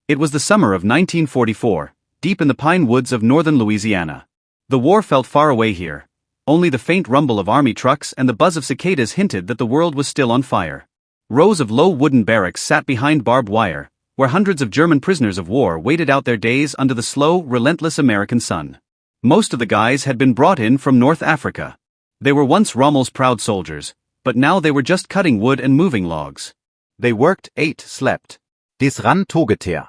It was the summer of 1944, deep in the pine woods of northern Louisiana. The war felt far away here. Only the faint rumble of army trucks and the buzz of cicadas hinted that the world was still on fire. Rows of low wooden barracks sat behind barbed wire, where hundreds of German prisoners of war waited out their days under the slow, relentless American sun. Most of the guys had been brought in from North Africa. They were once Rommel's proud soldiers, but now they were just cutting wood and moving logs. They worked, ate, slept. Des ran Togeter.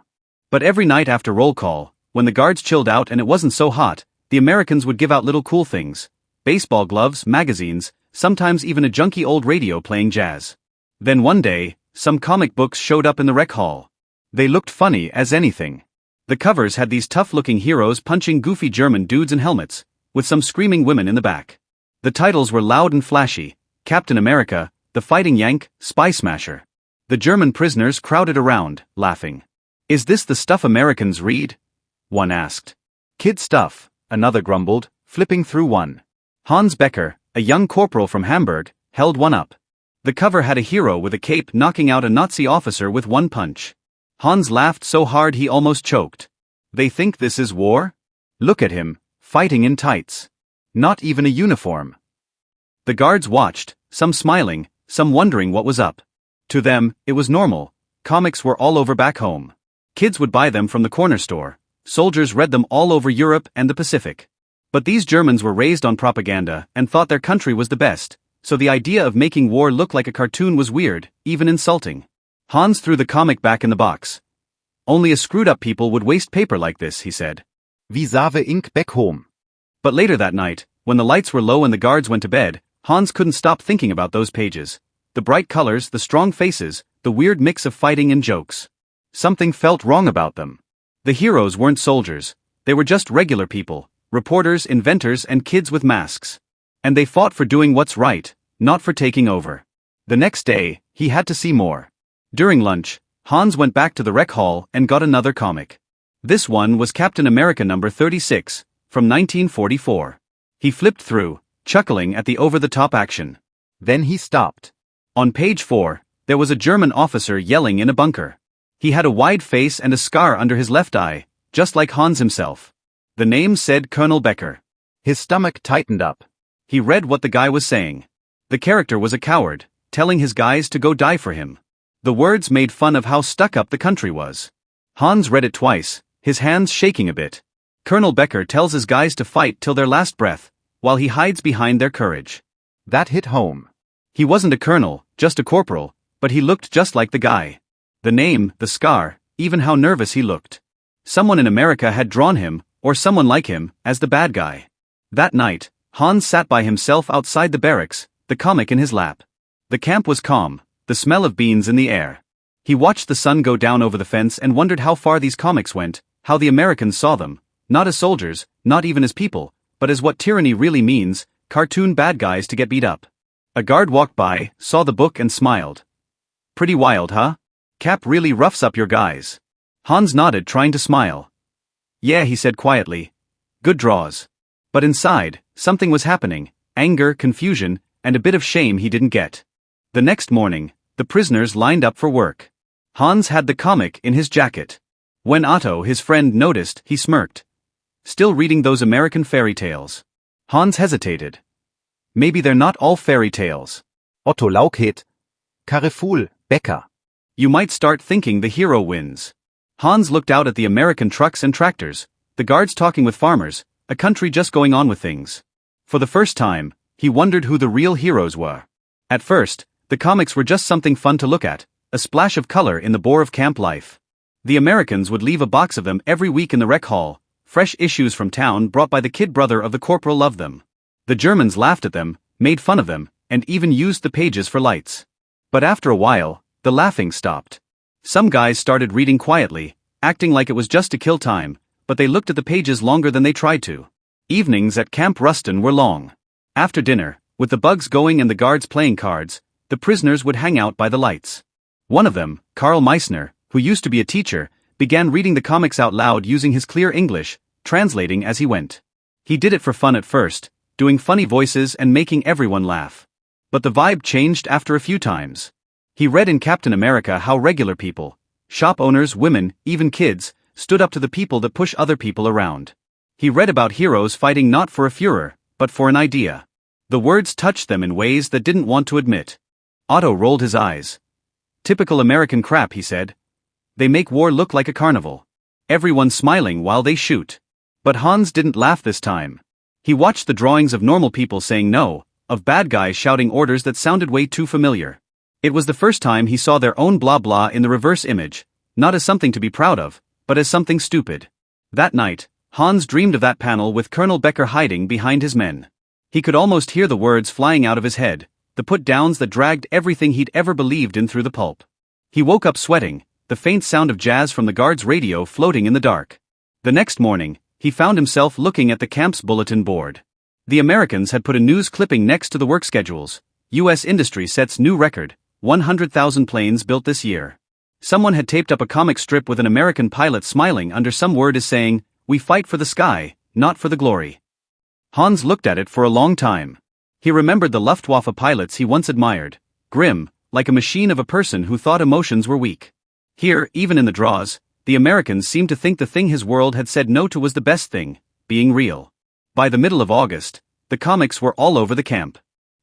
But every night after roll call, when the guards chilled out and it wasn't so hot, the Americans would give out little cool things. Baseball gloves, magazines, sometimes even a junky old radio playing jazz. Then one day, some comic books showed up in the rec hall. They looked funny as anything. The covers had these tough-looking heroes punching goofy German dudes in helmets, with some screaming women in the back. The titles were loud and flashy: Captain America, The Fighting Yank, Spy Smasher. The German prisoners crowded around, laughing. "Is this the stuff Americans read?" one asked. "Kid stuff," another grumbled, flipping through one. Hans Becker, a young corporal from Hamburg, held one up. The cover had a hero with a cape knocking out a Nazi officer with one punch. Hans laughed so hard he almost choked. "They think this is war? Look at him, fighting in tights. Not even a uniform." The guards watched, some smiling, some wondering what was up. To them, it was normal. Comics were all over back home. Kids would buy them from the corner store. Soldiers read them all over Europe and the Pacific. But these Germans were raised on propaganda and thought their country was the best, so the idea of making war look like a cartoon was weird, even insulting. Hans threw the comic back in the box. "Only a screwed-up people would waste paper like this," he said. "Wie save ink back home." But later that night, when the lights were low and the guards went to bed, Hans couldn't stop thinking about those pages. The bright colors, the strong faces, the weird mix of fighting and jokes. Something felt wrong about them. The heroes weren't soldiers. They were just regular people, reporters, inventors, and kids with masks. And they fought for doing what's right, not for taking over. The next day, he had to see more. During lunch, Hans went back to the rec hall and got another comic. This one was Captain America number 36, from 1944. He flipped through, chuckling at the over-the-top action. Then he stopped. On page 4, there was a German officer yelling in a bunker. He had a wide face and a scar under his left eye, just like Hans himself. The name said Colonel Becker. His stomach tightened up. He read what the guy was saying. The character was a coward, telling his guys to go die for him. The words made fun of how stuck up the country was. Hans read it twice, his hands shaking a bit. Colonel Becker tells his guys to fight till their last breath, while he hides behind their courage. That hit home. He wasn't a colonel, just a corporal, but he looked just like the guy. The name, the scar, even how nervous he looked. Someone in America had drawn him, or someone like him, as the bad guy. That night, Hans sat by himself outside the barracks, the comic in his lap. The camp was calm, the smell of beans in the air. He watched the sun go down over the fence and wondered how far these comics went, how the Americans saw them, not as soldiers, not even as people, but as what tyranny really means, cartoon bad guys to get beat up. A guard walked by, saw the book and smiled. "Pretty wild, huh? Cap really roughs up your guys." Hans nodded, trying to smile. "Yeah," he said quietly. "Good draws." But inside, something was happening: anger, confusion, and a bit of shame he didn't get. The next morning, the prisoners lined up for work. Hans had the comic in his jacket. When Otto, his friend, noticed, he smirked. "Still reading those American fairy tales?" Hans hesitated. "Maybe they're not all fairy tales." Otto Laukhet. Carrefool, Becker. "You might start thinking the hero wins." Hans looked out at the American trucks and tractors, the guards talking with farmers, a country just going on with things. For the first time, he wondered who the real heroes were. At first, the comics were just something fun to look at, a splash of color in the bore of camp life. The Americans would leave a box of them every week in the rec hall, fresh issues from town brought by the kid brother of the corporal loved them. The Germans laughed at them, made fun of them, and even used the pages for lights. But after a while, the laughing stopped. Some guys started reading quietly, acting like it was just to kill time, but they looked at the pages longer than they tried to. Evenings at Camp Ruston were long. After dinner, with the bugs going and the guards playing cards, the prisoners would hang out by the lights. One of them, Karl Meissner, who used to be a teacher, began reading the comics out loud using his clear English, translating as he went. He did it for fun at first, doing funny voices and making everyone laugh. But the vibe changed after a few times. He read in Captain America how regular people, Shop owners, women, even kids, stood up to the people that push other people around. He read about heroes fighting not for a Führer, but for an idea. The words touched them in ways that didn't want to admit. Otto rolled his eyes. Typical American crap, he said. They make war look like a carnival. Everyone smiling while they shoot. But Hans didn't laugh this time. He watched the drawings of normal people saying no, of bad guys shouting orders that sounded way too familiar. It was the first time he saw their own blah blah in the reverse image, not as something to be proud of, but as something stupid. That night, Hans dreamed of that panel with Colonel Becker hiding behind his men. He could almost hear the words flying out of his head, the put-downs that dragged everything he'd ever believed in through the pulp. He woke up sweating, the faint sound of jazz from the guard's radio floating in the dark. The next morning, he found himself looking at the camp's bulletin board. The Americans had put a news clipping next to the work schedules. U.S. industry sets new record, 100,000 planes built this year. Someone had taped up a comic strip with an American pilot smiling under some word as saying, "We fight for the sky, not for the glory." Hans looked at it for a long time. He remembered the Luftwaffe pilots he once admired, grim, like a machine of a person who thought emotions were weak. Here, even in the draws, the Americans seemed to think the thing his world had said no to was the best thing, being real. By the middle of August, the comics were all over the camp.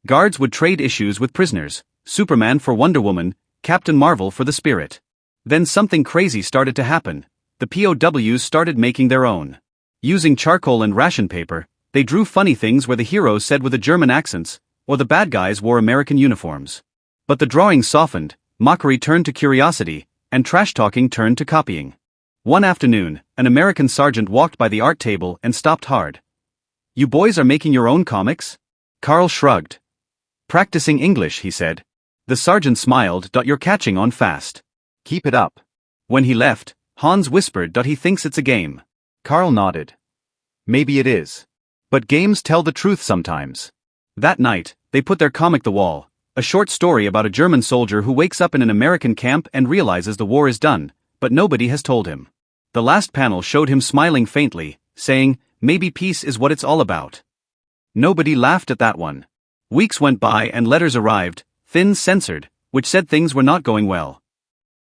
Guards would trade issues with prisoners, Superman for Wonder Woman, Captain Marvel for the Spirit. Then something crazy started to happen. The POWs started making their own. Using charcoal and ration paper, they drew funny things where the heroes said with the German accents, or the bad guys wore American uniforms. But the drawings softened, mockery turned to curiosity, and trash-talking turned to copying. One afternoon, an American sergeant walked by the art table and stopped hard. "You boys are making your own comics?" Carl shrugged. "Practicing English," he said. The sergeant smiled. "You're catching on fast. Keep it up." When he left, Hans whispered, "He thinks it's a game." Carl nodded. "Maybe it is. But games tell the truth sometimes." That night, they put their comic the wall, a short story about a German soldier who wakes up in an American camp and realizes the war is done, but nobody has told him. The last panel showed him smiling faintly, saying, "Maybe peace is what it's all about." Nobody laughed at that one. Weeks went by and letters arrived, thin, censored, which said things were not going well.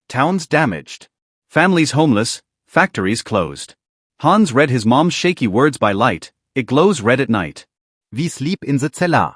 Towns damaged. Families homeless, factories closed. Hans read his mom's shaky words by light. "It glows red at night. Wie sleep in the cellar.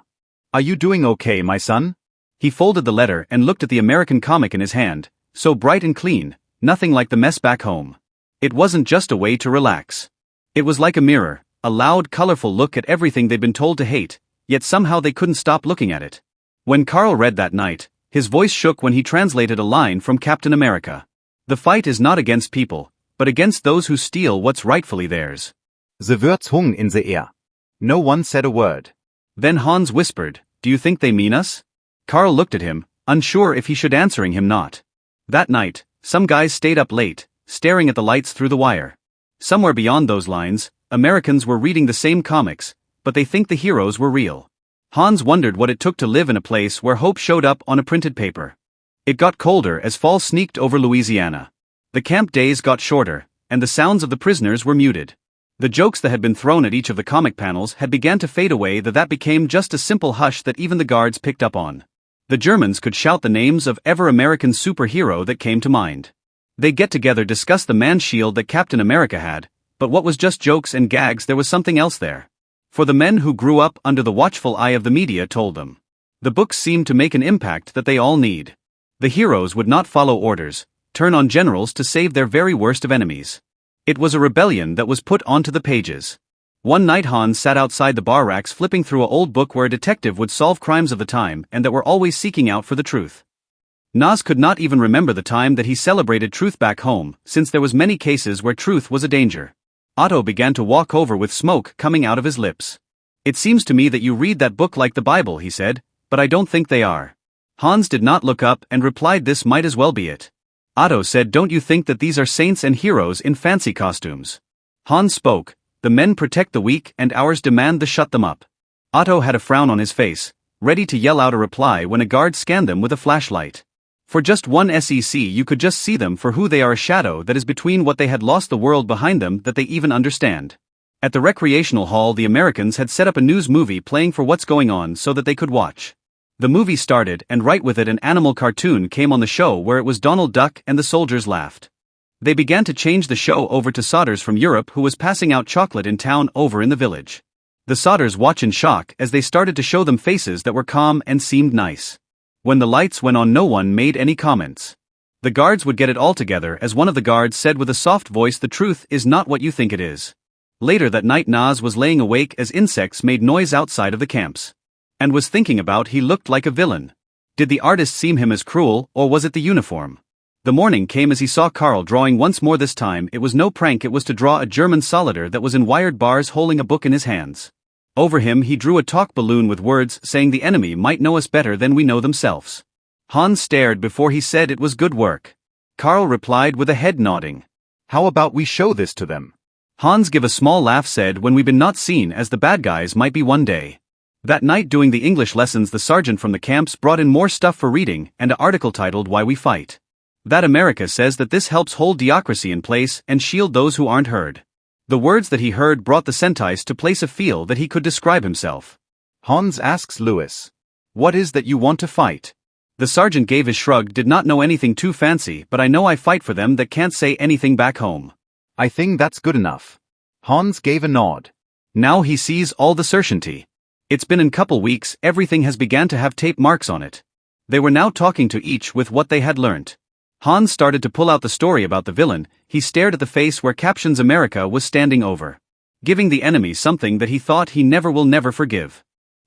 Are you doing okay, my son?" He folded the letter and looked at the American comic in his hand, so bright and clean, nothing like the mess back home. It wasn't just a way to relax. It was like a mirror, a loud, colorful look at everything they'd been told to hate, yet somehow they couldn't stop looking at it. When Carl read that night, his voice shook when he translated a line from Captain America. "The fight is not against people, but against those who steal what's rightfully theirs." The words hung in the air. No one said a word. Then Hans whispered, "Do you think they mean us?" Carl looked at him, unsure if he should answering him not. That night, some guys stayed up late, staring at the lights through the wire. Somewhere beyond those lines, Americans were reading the same comics, but they think the heroes were real. Hans wondered what it took to live in a place where hope showed up on a printed paper. It got colder as fall sneaked over Louisiana. The camp days got shorter, and the sounds of the prisoners were muted. The jokes that had been thrown at each of the comic panels had begun to fade away. That became just a simple hush that even the guards picked up on. The Germans could shout the names of every American superhero that came to mind. They'd get together, discuss the man shield that Captain America had, but what was just jokes and gags, there was something else there. For the men who grew up under the watchful eye of the media told them. The books seemed to make an impact that they all need. The heroes would not follow orders, turn on generals to save their very worst of enemies. It was a rebellion that was put onto the pages. One night Hans sat outside the bar racks flipping through an old book where a detective would solve crimes of the time and that were always seeking out for the truth. Nas could not even remember the time that he celebrated truth back home, since there was many cases where truth was a danger. Otto began to walk over with smoke coming out of his lips. "It seems to me that you read that book like the Bible," he said, "but I don't think they are." Hans did not look up and replied, "This might as well be it." Otto said, "Don't you think that these are saints and heroes in fancy costumes?" Hans spoke, "The men protect the weak and ours demand the shut them up." Otto had a frown on his face, ready to yell out a reply when a guard scanned them with a flashlight. For just one sec you could just see them for who they are, a shadow that is between what they had lost, the world behind them that they even understand. At the recreational hall the Americans had set up a news movie playing for what's going on so that they could watch. The movie started, and right with it an animal cartoon came on the show where it was Donald Duck and the soldiers laughed. They began to change the show over to Sodders from Europe, who was passing out chocolate in town over in the village. The Sodders watch in shock as they started to show them faces that were calm and seemed nice. When the lights went on, no one made any comments. The guards would get it all together as one of the guards said with a soft voice, "The truth is not what you think it is." Later that night Nas was laying awake as insects made noise outside of the camps. And was thinking about he looked like a villain. Did the artist seem him as cruel, or was it the uniform? The morning came as he saw Carl drawing once more. This time it was no prank, it was to draw a German soldier that was in wired bars holding a book in his hands. Over him he drew a talk balloon with words saying the enemy might know us better than we know themselves. Hans stared before he said it was good work. Carl replied with a head nodding. How about we show this to them? Hans gave a small laugh, said, when we've been not seen as the bad guys might be one day. That night doing the English lessons the sergeant from the camps brought in more stuff for reading and an article titled Why We Fight. That America says that this helps hold democracy in place and shield those who aren't heard. The words that he heard brought the sentice to place a feel that he could describe himself. Hans asks Louis, "What is that you want to fight?" The sergeant gave his shrug, did not know anything too fancy, but I know I fight for them that can't say anything back home. I think that's good enough. Hans gave a nod. Now he sees all the certainty. It's been in couple weeks, everything has began to have tape marks on it. They were now talking to each with what they had learnt. Hans started to pull out the story about the villain. He stared at the face where captions America was standing over, giving the enemy something that he thought he never will forgive.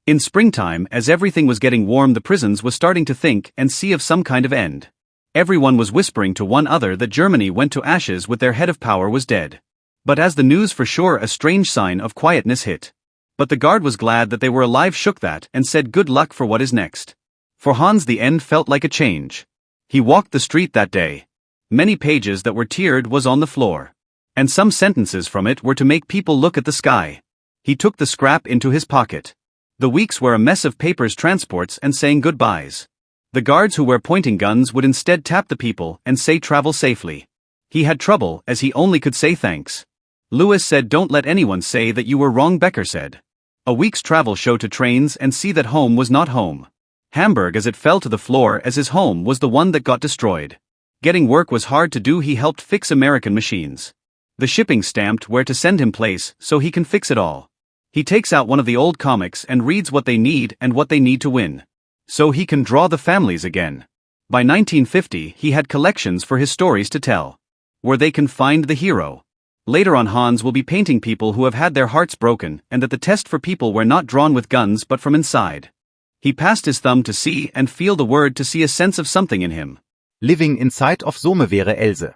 In springtime, as everything was getting warm, the prisons was starting to think and see of some kind of end. Everyone was whispering to one other that Germany went to ashes with their head of power was dead. But as the news, for sure a strange sign of quietness hit. But the guard was glad that they were alive, shook that and said good luck for what is next. For Hans the end felt like a change. He walked the street that day. Many pages that were tiered was on the floor. And some sentences from it were to make people look at the sky. He took the scrap into his pocket. The weeks were a mess of papers, transports and saying goodbyes. The guards who were pointing guns would instead tap the people and say travel safely. He had trouble as he only could say thanks. Louis said don't let anyone say that you were wrong, Becker said. A week's travel show to trains and see that home was not home. Hamburg as it fell to the floor as his home was the one that got destroyed. Getting work was hard to do, he helped fix American machines. The shipping stamped where to send him place so he can fix it all. He takes out one of the old comics and reads what they need and what they need to win. So he can draw the families again. By 1950 he had collections for his stories to tell. Where they can find the hero. Later on Hans will be painting people who have had their hearts broken and that the test for people were not drawn with guns but from inside. He passed his thumb to see and feel the word to see a sense of something in him. Living inside of Some wäre Else.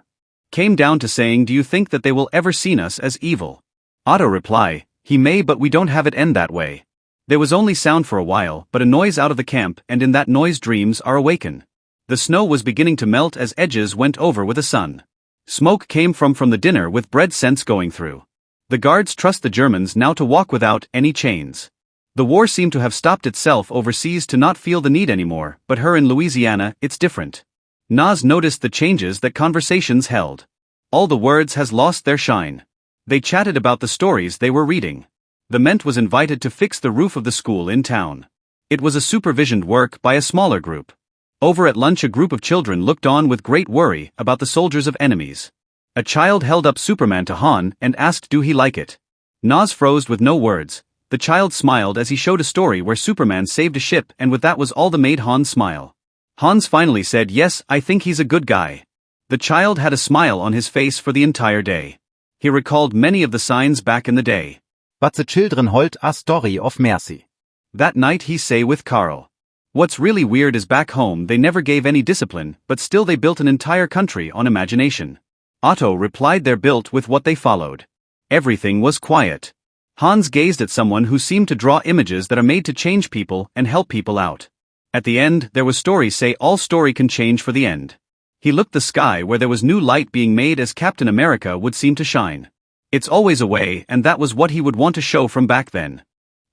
Came down to saying, do you think that they will ever see us as evil? Otto reply, he may, but we don't have it end that way. There was only sound for a while, but a noise out of the camp, and in that noise dreams are awaken. The snow was beginning to melt as edges went over with the sun. Smoke came from the dinner with bread scents going through. The guards trust the Germans now to walk without any chains. The war seemed to have stopped itself overseas to not feel the need anymore, but her in Louisiana, it's different. Nas noticed the changes that conversations held. All the words has lost their shine. They chatted about the stories they were reading. The ment was invited to fix the roof of the school in town. It was a supervisioned work by a smaller group. Over at lunch a group of children looked on with great worry about the soldiers of enemies. A child held up Superman to Han and asked do he like it. Nas froze with no words. The child smiled as he showed a story where Superman saved a ship, and with that was all that made Hans smile. Hans finally said yes, I think he's a good guy. The child had a smile on his face for the entire day. He recalled many of the signs back in the day. But the children hold a story of mercy. That night he say with Carl. What's really weird is back home they never gave any discipline, but still they built an entire country on imagination. Otto replied they're built with what they followed. Everything was quiet. Hans gazed at someone who seemed to draw images that are made to change people and help people out. At the end there was stories say all story can change for the end. He looked the sky where there was new light being made as Captain America would seem to shine. It's always a way, and that was what he would want to show from back then.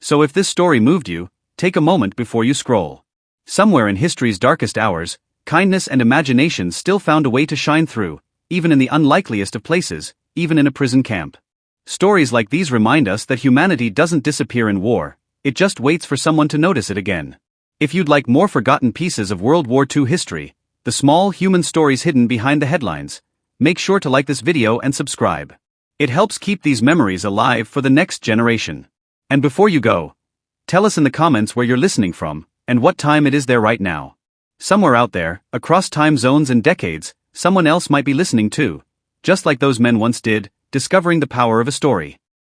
So if this story moved you, take a moment before you scroll. Somewhere in history's darkest hours, kindness and imagination still found a way to shine through, even in the unlikeliest of places, even in a prison camp. Stories like these remind us that humanity doesn't disappear in war, it just waits for someone to notice it again. If you'd like more forgotten pieces of World War II history, the small human stories hidden behind the headlines, make sure to like this video and subscribe. It helps keep these memories alive for the next generation. And before you go, tell us in the comments where you're listening from, and what time it is there right now. Somewhere out there, across time zones and decades, someone else might be listening too, just like those men once did, discovering the power of a story.